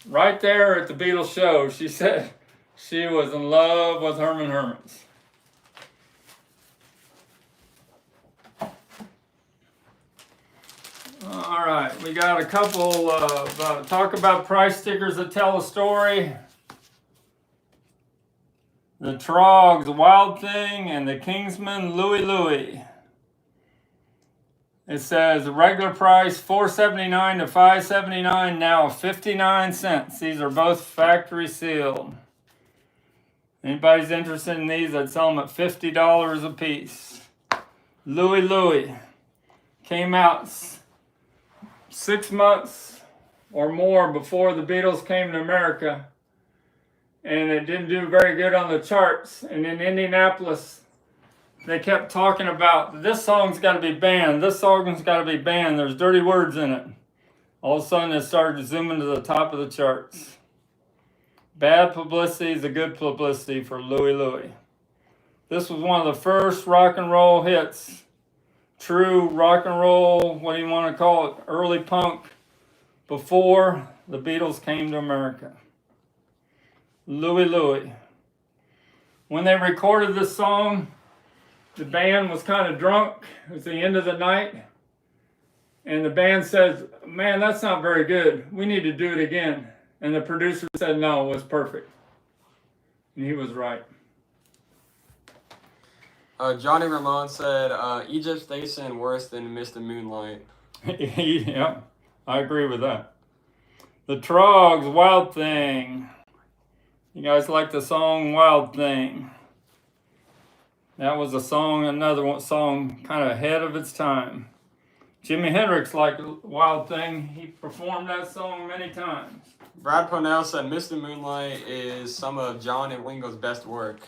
Right there at the Beatles show, she said she was in love with Herman Hermits. All right, we got a couple of talk about price stickers that tell a story. The Trogs, Wild Thing, and the Kingsman, Louie Louie. It says regular price $4.79 to $5.79, now 59 cents. These are both factory sealed. Anybody's interested in these, I'd sell them at $50 a piece. Louie Louie came out 6 months or more before the Beatles came to America, and it didn't do very good on the charts. And in Indianapolis, they kept talking about, this song's got to be banned, this song's got to be banned, there's dirty words in it. All of a sudden it started zooming to the top of the charts. Bad publicity is a good publicity for Louie Louie. This was one of the first rock and roll hits. True rock and roll, what do you want to call it, early punk, before the Beatles came to America. Louie Louie. When they recorded this song, the band was kind of drunk. It was the end of the night. And the band said, man, that's not very good. We need to do it again. And the producer said, no, it was perfect. And he was right. Johnny Ramone said, Egypt Station worse than Mr. Moonlight. Yeah, I agree with that. The Trogs, Wild Thing. You guys like the song Wild Thing? That was a song, another one song kind of ahead of its time. Jimi Hendrix liked Wild Thing. He performed that song many times. Brad Parnell said Mr. Moonlight is some of John and Ringo's best work.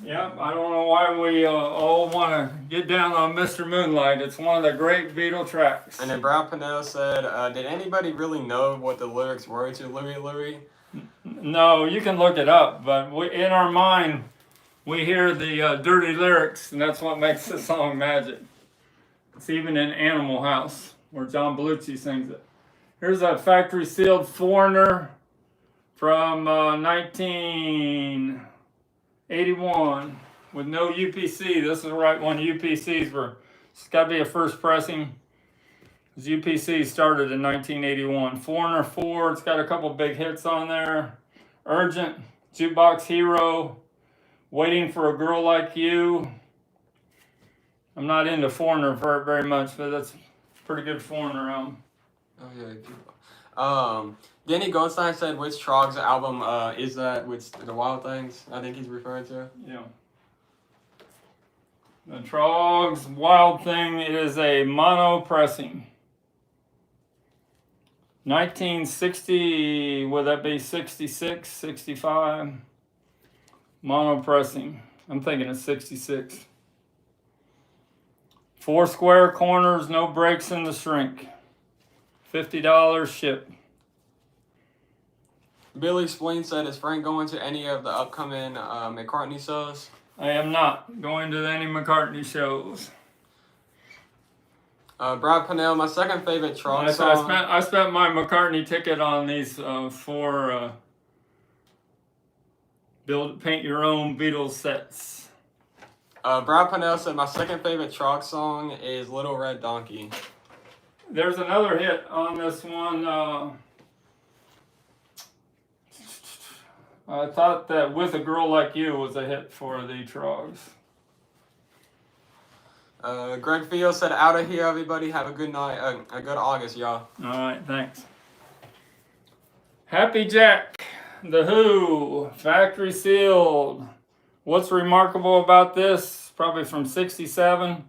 Yep, I don't know why we all want to get down on Mr. Moonlight. It's one of the great Beatle tracks. And then Brad Parnell said, did anybody really know what the lyrics were to Louie Louie? No, you can look it up, but in our mind, we hear the dirty lyrics, and that's what makes the song magic. It's even in Animal House, where John Belushi sings it. Here's a factory sealed Foreigner from 1981 with no UPC. This is right when UPCs were, it's got to be a first pressing. UPC started in 1981. Foreigner 4, it's got a couple big hits on there. Urgent, Jukebox Hero, Waiting for a Girl Like You. I'm not into Foreigner very much, but that's a pretty good Foreigner album. Oh yeah. Danny Goldstein said, which Trogs album is that? Which the Wild Things? I think he's referring to. Yeah. The Trogs Wild Thing is a mono pressing. 1960, would that be 66, 65? Mono pressing. I'm thinking it's 66. 4 square corners, no breaks in the shrink. $50 ship. Billy Spleen said, is Frank going to any of the upcoming McCartney shows? I am not going to any McCartney shows. Brad Pennell, my second favorite Trog song. I spent my McCartney ticket on these 4 paint your own Beatles sets. Brad Pennell said, my second favorite Trog song is Little Red Donkey. There's another hit on this one. I thought that With a Girl Like You was a hit for the Trogs. Greg Field said, out of here, everybody. Have a good night. A good August, y'all. All right, thanks. Happy Jack, The Who, factory sealed. What's remarkable about this, probably from 67,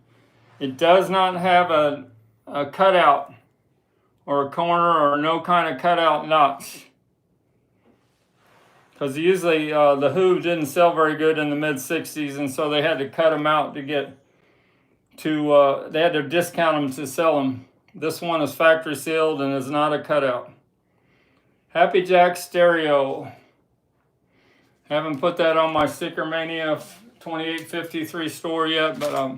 it does not have a cutout or a corner or no kind of cutout notch. because usually the Who didn't sell very good in the mid '60s, and so they had to cut them out to get to. They had to discount them to sell them. This one is factory sealed and is not a cutout. Happy Jack stereo. Haven't put that on my STICKERMANIA 2853 store yet, but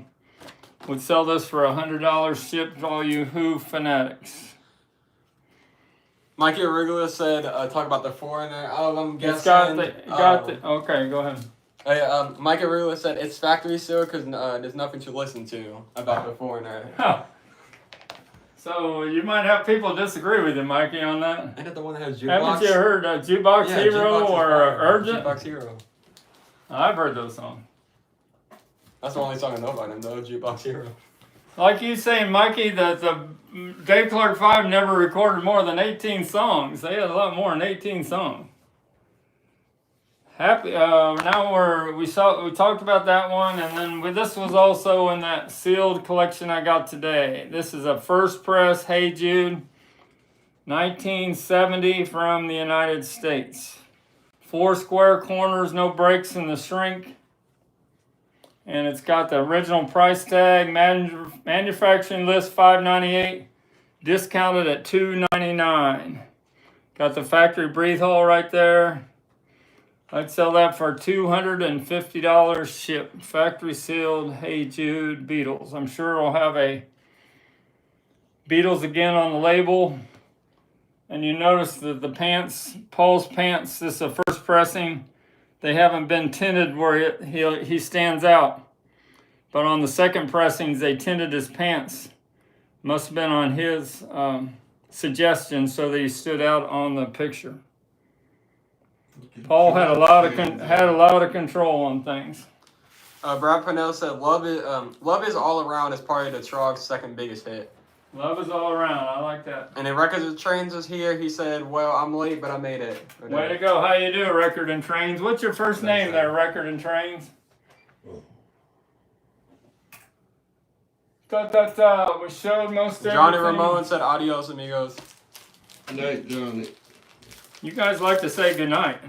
would sell this for $100 shipped to all you Who fanatics. Mikey Arugula said, talk about the Foreigner album. I'm guessing. Okay, go ahead. Mikey Arugula said it's factory sealed because there's nothing to listen to about the Foreigner. Huh. So you might have people disagree with you, Mikey, on that. Ain't that the one that has Jukebox? Haven't you heard Jukebox Hero Jukebox or Urgent? Jukebox Hero. I've heard those songs. That's the only song I know by him, though, Jukebox Hero. Like you saying, Mikey, that the Dave Clark 5 never recorded more than 18 songs. They had a lot more than 18 songs. Happy. Now we talked about that one, and then this was also in that sealed collection I got today. This is a first press Hey Jude, 1970 from the United States. 4 square corners, no breaks in the shrink. And it's got the original price tag, manufacturing list $598, discounted at $299. Got the factory breathe hole right there. I'd sell that for $250 shipped. Factory sealed Hey Jude Beatles. I'm sure it'll have a Beatles again on the label. And you notice that the pants, Paul's pants, this is a first pressing. They haven't been tinted where he stands out. But on the second pressings, they tinted his pants. Must have been on his suggestion so that he stood out on the picture. Paul had a lot of control on things. Brad Pennell said, "Love is all around" is probably the Trog's second biggest hit. Love is all around. I like that. And then Records and Trains is here. He said, "Well, I'm late, but I made it." Way to go! How you do, Record and Trains? What's your first name there, Record and Trains? We showed most everything. Johnny Ramone said, "Adios, amigos." Good night, Johnny. You guys like to say goodnight.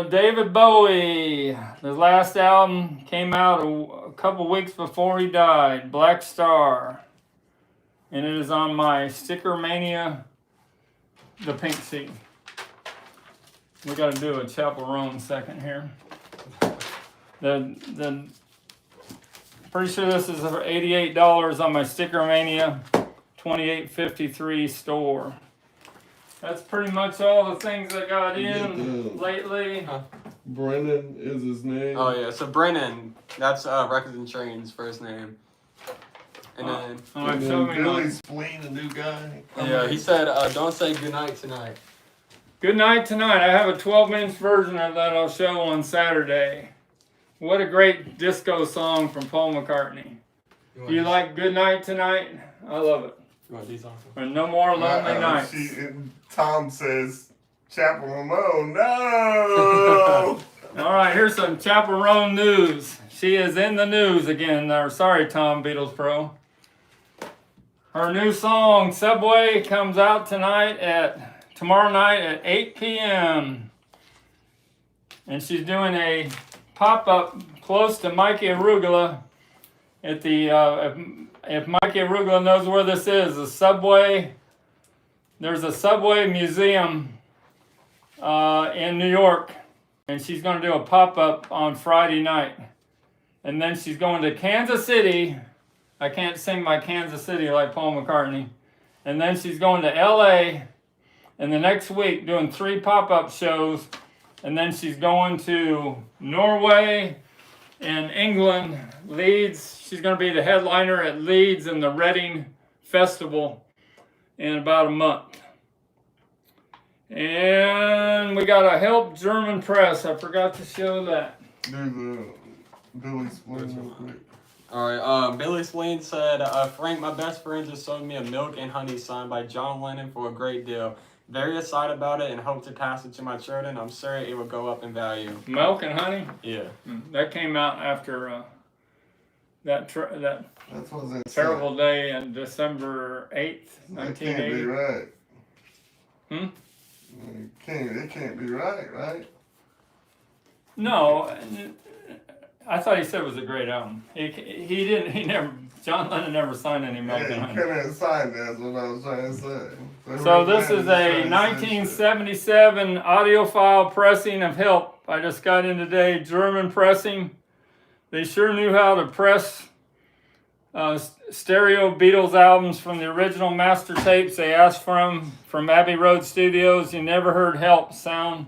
David Bowie. The last album came out a couple weeks before he died. Black Star. And it is on my STICKERMANIA, the pink seat. We got to do a Chaperone second here. Pretty sure this is for $88 on my STICKERMANIA 2853 store. That's pretty much all the things I got in lately. Brennan is his name. Oh yeah, so Brennan, that's Records and Trains' first name. And then Billy Spleen, a new guy. Yeah, he said, "Don't say goodnight tonight." Good night tonight. I have a 12-inch version of that I'll show on Saturday. What a great disco song from Paul McCartney. Do you like Good Night Tonight? I love it. You want these on? Or No More Lonely Nights. Tom says, Chaperone, no! All right, here's some Chaperone news. She is in the news again. Sorry, Tom, Beatles Pro. Her new song, Subway, comes out tomorrow night at 8 p.m. And she's doing a pop-up close to Mikey Arugula at the, if Mikey Arugula knows where this is, the Subway, there's a Subway museum in New York, and she's going to do a pop-up on Friday night. And then she's going to Kansas City. I can't sing my Kansas City like Paul McCartney. And then she's going to LA in the next week doing 3 pop-up shows. And then she's going to Norway and England, Leeds. She's going to be the headliner at Leeds in the Reading Festival in about a month. And we got a Help German Press. I forgot to show that. There's a Billy Spleen real quick. Alright, Billy Spleen said, "Frank, my best friend just sold me a Milk and Honey signed by John Lennon for a great deal. Very excited about it and hope to pass it to my children. I'm sure it will go up in value." Milk and Honey? Yeah. That came out after that That's terrible day on December 8th, That can't be 1980. right. It can't be right? No, I thought he said it was a great album. He never, John Lennon never signed any Milk and Yeah, Honey. you couldn't have signed that's what I was trying to say. So this is a 1977 audiophile pressing of Help. I just got in today, German pressing. They sure knew how to press stereo Beatles albums from the original master tapes they asked from Abbey Road Studios. You never heard Help sound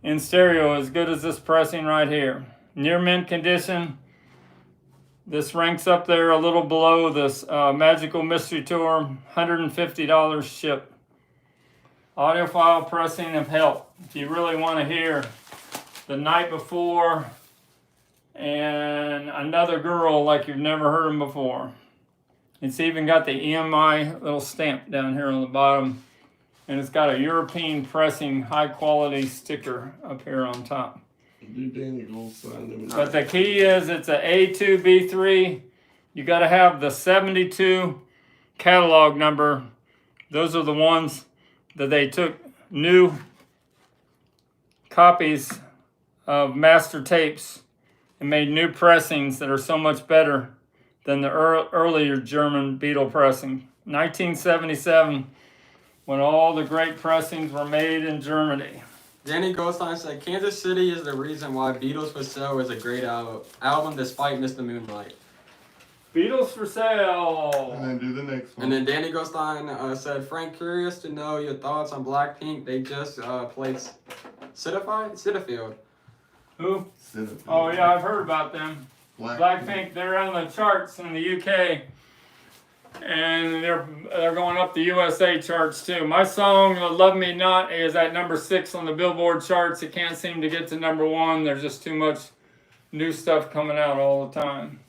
in stereo as good as this pressing right here. Near mint condition. This ranks up there a little below this Magical Mystery Tour, $150 ship. Audiophile pressing of Help. If you really want to hear The Night Before and Another Girl like you've never heard them before. It's even got the EMI little stamp down here on the bottom. And it's got a European pressing high quality sticker up here on top. But the key is it's a A2, B3. You got to have the 72 catalog number. Those are the ones that they took new copies of master tapes and made new pressings that are so much better than the earlier German Beatle pressing. 1977, when all the great pressings were made in Germany. Danny Goldstein said, Kansas City is the reason why Beatles for Sale is a great album despite Mr. Moonlight. Beatles for Sale. And then do the next one. And then Danny Goldstein said, Frank, curious to know your thoughts on Blackpink. They just played Citifield. Who? Citifield. Oh yeah, I've heard about them. Blackpink, they're on the charts in the UK. And they're going up the USA charts too. My song, Love Me Not, is at number 6 on the Billboard charts. It can't seem to get to number 1. There's just too much new stuff coming out all the time.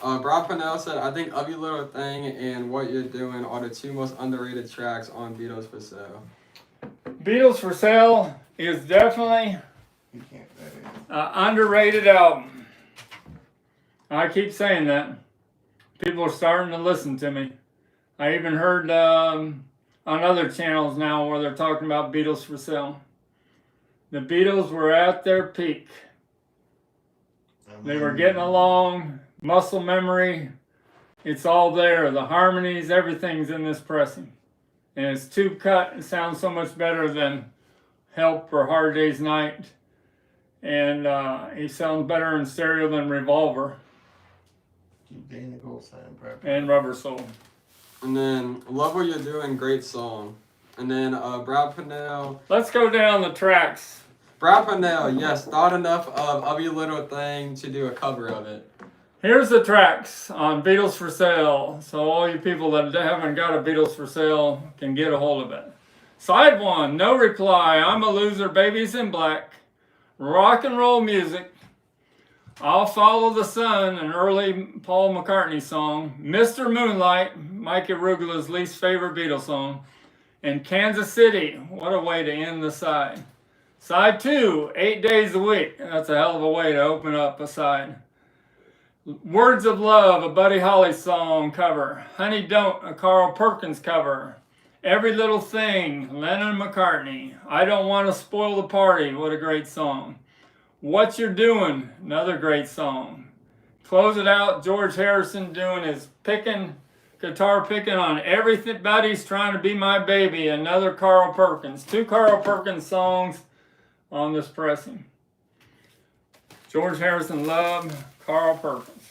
Brock Pennell said, I think Of You Little Thing and What You're Doing are the 2 most underrated tracks on Beatles for Sale. Beatles for Sale is definitely an underrated album. I keep saying that. People are starting to listen to me. I even heard on other channels now where they're talking about Beatles for Sale. The Beatles were at their peak. They were getting along, muscle memory. It's all there. The harmonies, everything's in this pressing. And it's tube cut. It sounds so much better than Help or Hard Day's Night. And it sounds better in stereo than Revolver. And Rubber Soul. And then Love What You're Doing, great song. And then Brad Pennell. Let's go down the tracks. Brad Pennell, yes, thought enough of You Little Thing to do a cover of it. Here's the tracks on Beatles for Sale. So all you people that haven't got a Beatles for Sale can get a hold of it. Side 1, No Reply, I'm a Loser, Babies in Black, Rock and Roll Music, I'll Follow the Sun, an early Paul McCartney song, Mr. Moonlight, Mike Arugula's least favorite Beatles song, and Kansas City. What a way to end the side. Side 2, 8 Days a Week. That's a hell of a way to open up a side. Words of Love, a Buddy Holly song cover. Honey Don't, a Carl Perkins cover. Every Little Thing, Lennon McCartney. I Don't Want to Spoil the Party, what a great song. What You're Doing, another great song. Close it out, George Harrison doing his guitar picking on Everybody's Trying to Be My Baby, another Carl Perkins. 2 Carl Perkins songs on this pressing. George Harrison loved Carl Perkins.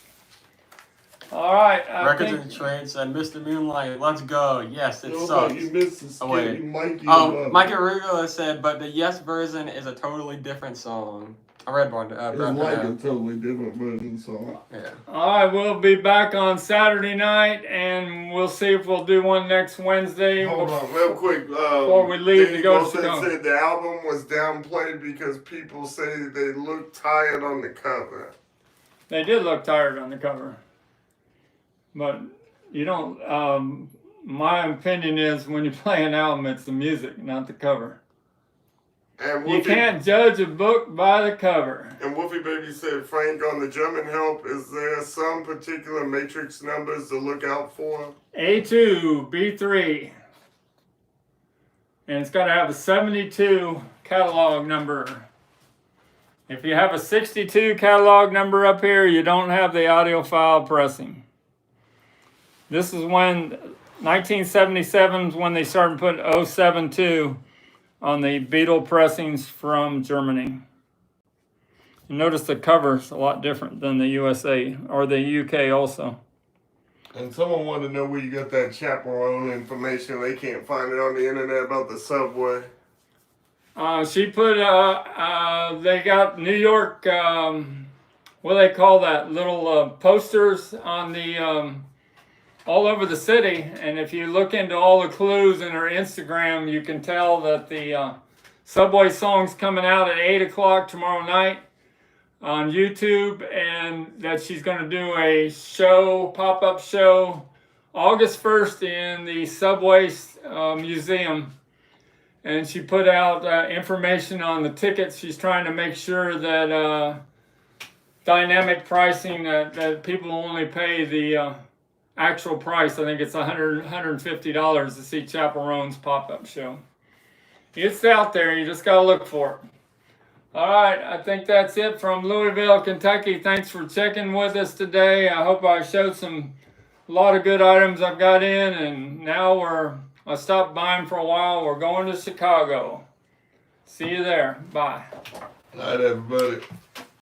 All right. Records and Trade said, Mr. Moonlight, let's go. Yes, it sucks. You missed the wait. Mikey Arugula said, but the Yes version is a totally different song. I read one. It's like a totally different version song. Yeah. All right, we'll be back on Saturday night, and we'll see if we'll do one next Wednesday. Hold on, real quick. Before we leave to go to Chicago. Said the album was downplayed because people say they look tired on the cover. They did look tired on the cover. But you don't, my opinion is when you play an album, it's the music, not the cover. And you can't judge a book by the cover. And Wolfie Baby said, Frank, on the German Help, is there some particular matrix numbers to look out for? A2, B3. And it's got to have a 72 catalog number. If you have a 62 catalog number up here, you don't have the audiophile pressing. This is when 1977 is when they started putting 072 on the Beetle pressings from Germany. You notice the cover's a lot different than the USA or the UK also. And someone wanted to know where you got that chaperone information. They can't find it on the internet about the subway. She put, they got New York, what do they call that, little posters on the, all over the city. And if you look into all the clues in her Instagram, you can tell that the subway song's coming out at 8 o'clock tomorrow night on YouTube, and that she's going to do a show, pop-up show, August 1st in the Subway Museum. And she put out information on the tickets. She's trying to make sure that dynamic pricing, that people only pay the actual price. I think it's $150 to see Chaperone's pop-up show. It's out there. You just got to look for it. All right, I think that's it from Louisville, Kentucky. Thanks for checking with us today. I hope I showed a lot of good items I've got in, and now I stopped buying for a while. We're going to Chicago. See you there. Bye. Night, everybody.